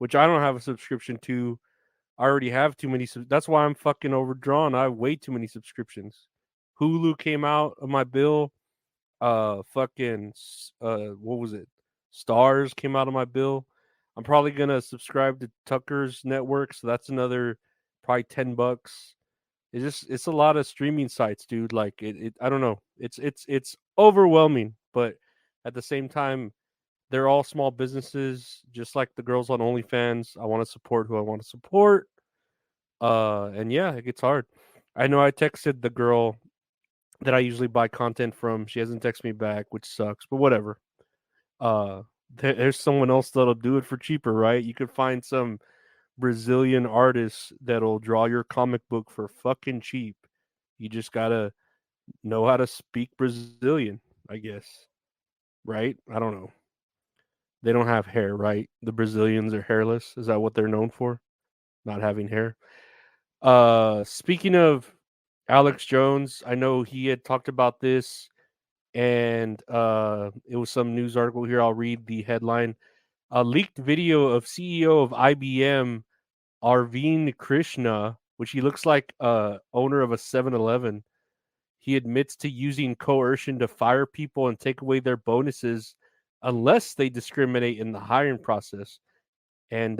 which I don't have a subscription to. I already have too many. That's why I'm fucking overdrawn. I have way too many subscriptions. Hulu came out of my bill. Fucking what was it? Stars came out of my bill. I'm probably gonna subscribe to Tucker's network, so that's another probably $10. It's a lot of streaming sites, dude. Like it I don't know. It's overwhelming, but at the same time, they're all small businesses, just like the girls on OnlyFans. I want to support who I want to support. And yeah, it gets hard. I know I texted the girl that I usually buy content from. She hasn't texted me back, which sucks, but whatever. Uh, there's someone else that'll do it for cheaper, right? You could find some Brazilian artist that'll draw your comic book for fucking cheap. You just gotta know how to speak Brazilian, I guess. Right? I don't know. They don't have hair, right? The Brazilians are hairless. Is that what they're known for? Not having hair. Speaking of Alex Jones, I know he had talked about this, and it was some news article here. I'll read the headline. A leaked video of CEO of IBM, Arvind Krishna, which he looks like owner of a 7-Eleven. He admits to using coercion to fire people and take away their bonuses unless they discriminate in the hiring process. And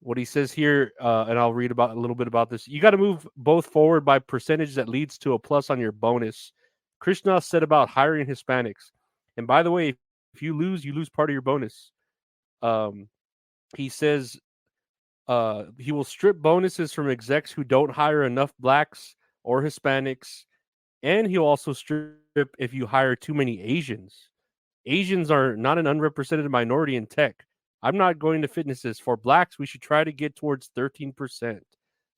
what he says here, and I'll read about a little bit about this. You got to move both forward by percentage that leads to a plus on your bonus. Krishna said about hiring Hispanics. And by the way, if you lose part of your bonus. He says he will strip bonuses from execs who don't hire enough blacks or Hispanics, and he'll also strip if you hire too many Asians. Asians are not an unrepresented minority in tech. I'm not going to fitnesses. For blacks, we should try to get towards 13%. So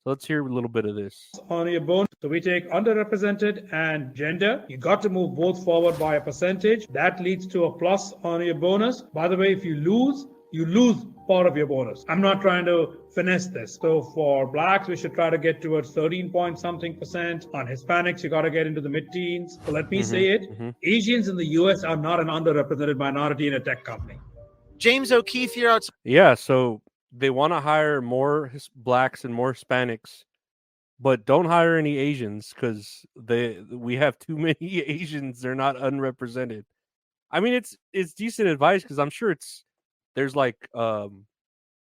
let's hear a little bit of this. On your bonus, so we take underrepresented and gender. You got to move both forward by a percentage. That leads to a plus on your bonus. By the way, if you lose part of your bonus. I'm not trying to finesse this. So for blacks, we should try to get towards 13 point something percent. On Hispanics, you got to get into the mid-teens. So let me say it. Asians in the US are not an underrepresented minority in a tech company. James O'Keefe here outside. Yeah, so they want to hire more blacks and more Hispanics, but don't hire any Asians because we have too many Asians. They're not unrepresented. I mean, it's decent advice because I'm sure there's like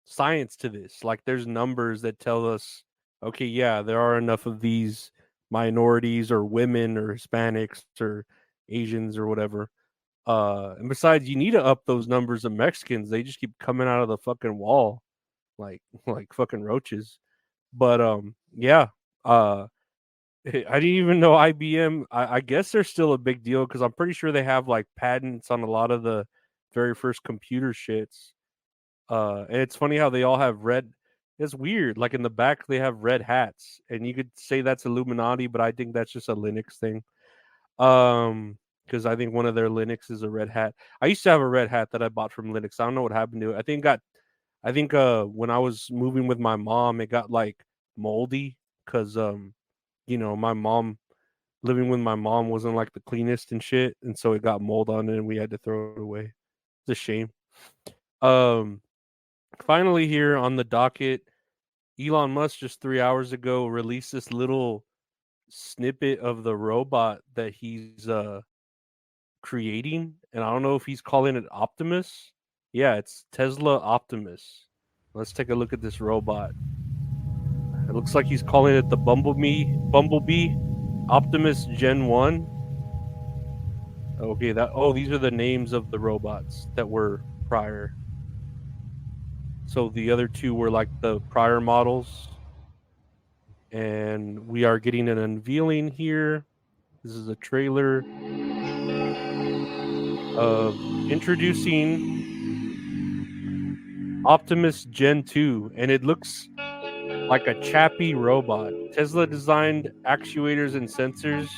science to this. Like there's numbers that tell us, okay, yeah, there are enough of these minorities or women or Hispanics or Asians or whatever. And besides, you need to up those numbers of Mexicans. They just keep coming out of the fucking wall like fucking roaches. But yeah. I didn't even know IBM. I guess they're still a big deal because I'm pretty sure they have like patents on a lot of the very first computer shits. And it's funny how they all have red. It's weird. Like in the back, they have red hats, and you could say that's Illuminati, but I think that's just a Linux thing. Because I think one of their Linux is a red hat. I used to have a red hat that I bought from Linux. I don't know what happened to it. I think when I was moving with my mom, it got like moldy because my mom living with my mom wasn't like the cleanest and shit, and so it got mold on it and we had to throw it away. It's a shame. Finally here on the docket, Elon Musk just 3 hours ago released this little snippet of the robot that he's creating, and I don't know if he's calling it Optimus. Yeah, it's Tesla Optimus. Let's take a look at this robot. It looks like he's calling it the Bumblebee Optimus Gen 1. Okay, these are the names of the robots that were prior. So the other two were like the prior models. And we are getting an unveiling here. This is a trailer of introducing Optimus Gen 2, and it looks like a chappy robot. Tesla designed actuators and sensors.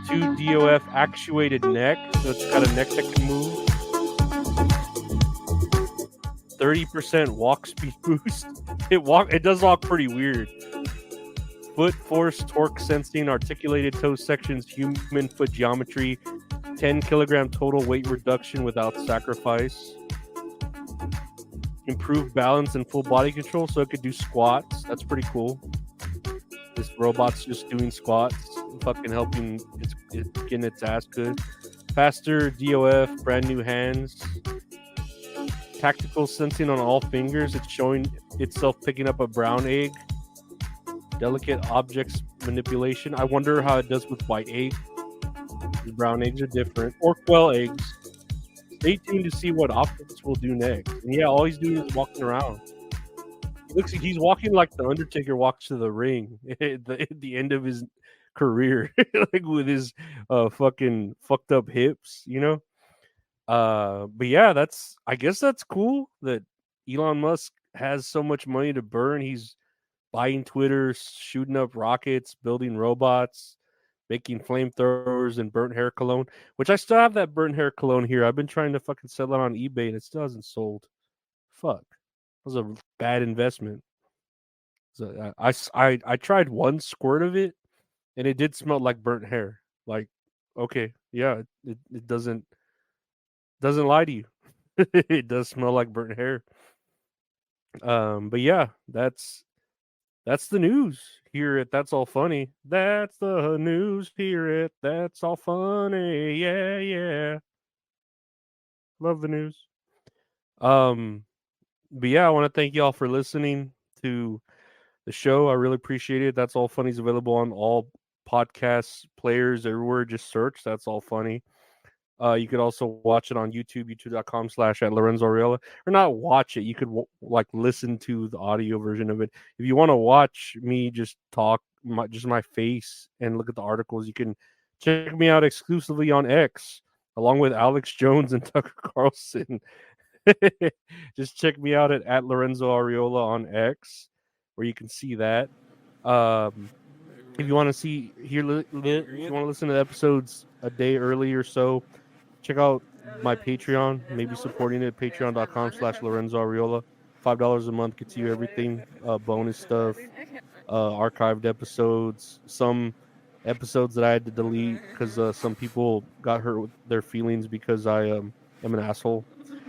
2 DOF actuated neck, so it's got a neck that can move. 30% walk speed boost. It does walk pretty weird. Foot force, torque sensing, articulated toe sections, human foot geometry, 10 kilogram total weight reduction without sacrifice. improved balance and full body control, so it could do squats. That's pretty cool. This robot's just doing squats, fucking helping it's getting its ass good. Faster DOF, brand new hands. Tactical sensing on all fingers. It's showing itself picking up a brown egg. Delicate objects manipulation. I wonder how it does with white egg. The brown eggs are different. Or quail eggs. Stay tuned to see what Optimus will do next. And yeah, all he's doing is walking around. Looks like he's walking like the Undertaker walks to the ring at the end of his career, like with his fucking fucked up hips, you know. But yeah, I guess that's cool that Elon Musk has so much money to burn. He's buying Twitter, shooting up rockets, building robots, making flamethrowers and burnt hair cologne. Which I still have that burnt hair cologne here. I've been trying to fucking sell it on eBay and it still hasn't sold. Fuck. Was a bad investment. So I tried one squirt of it, and it did smell like burnt hair. Like, okay, yeah, it doesn't lie to you. It does smell like burnt hair. But yeah, that's the news here at That's All Funny. That's the news here at That's All Funny. Yeah, yeah. Love the news. But yeah, I want to thank y'all for listening to the show. I really appreciate it. That's All Funny is available on all podcast players everywhere. Just search That's All Funny. You could also watch it on YouTube, youtube.com/@LorenzoAriola. Or not watch it. You could like listen to the audio version of it. If you want to watch me just talk, just my face and look at the articles, you can check me out exclusively on X, along with Alex Jones and Tucker Carlson. Just check me out at Lorenzo Ariola on X, where you can see that. If you want to if you want to listen to the episodes a day early or so, check out my Patreon. Maybe supporting it, patreon.com/Lorenzo Ariola. $5 a month gets you everything, bonus stuff, archived episodes, some episodes that I had to delete because some people got hurt with their feelings because I am an asshole.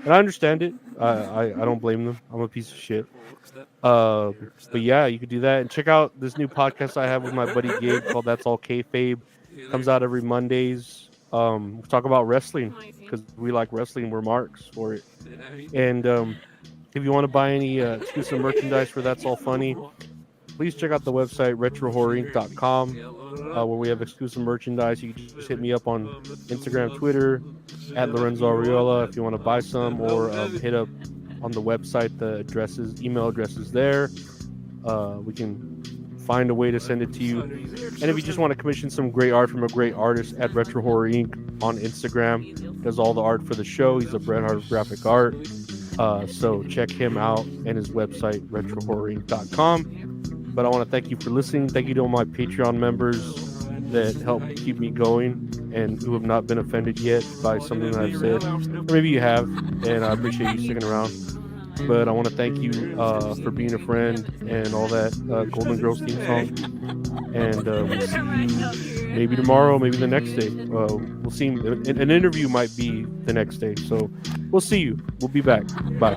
And I understand it. I don't blame them. I'm a piece of shit. But yeah, you could do that. And check out this new podcast I have with my buddy Gabe called That's All Kayfabe. Comes out every Mondays. We talk about wrestling because we like wrestling. We're marks for it. And if you want to buy any exclusive merchandise for That's All Funny, please check out the website retrohorrorinc.com where we have exclusive merchandise. You can just hit me up on Instagram, Twitter, at Lorenzo Ariola if you want to buy some, or hit up on the website. The email addresses there. We can find a way to send it to you. And if you just want to commission some great art from a great artist, at Retro Horror Inc. on Instagram. Does all the art for the show. He's a Bret Hart of graphic art. So check him out and his website, retrohorrorinc.com. But I want to thank you for listening. Thank you to all my Patreon members that help keep me going and who have not been offended yet by something that I've said. Or maybe you have, and I appreciate you sticking around. But I want to thank you for being a friend and all that. Golden Girls theme song. And we'll see you maybe tomorrow, maybe the next day. We'll see. An interview might be the next day. So we'll see you. We'll be back. Bye.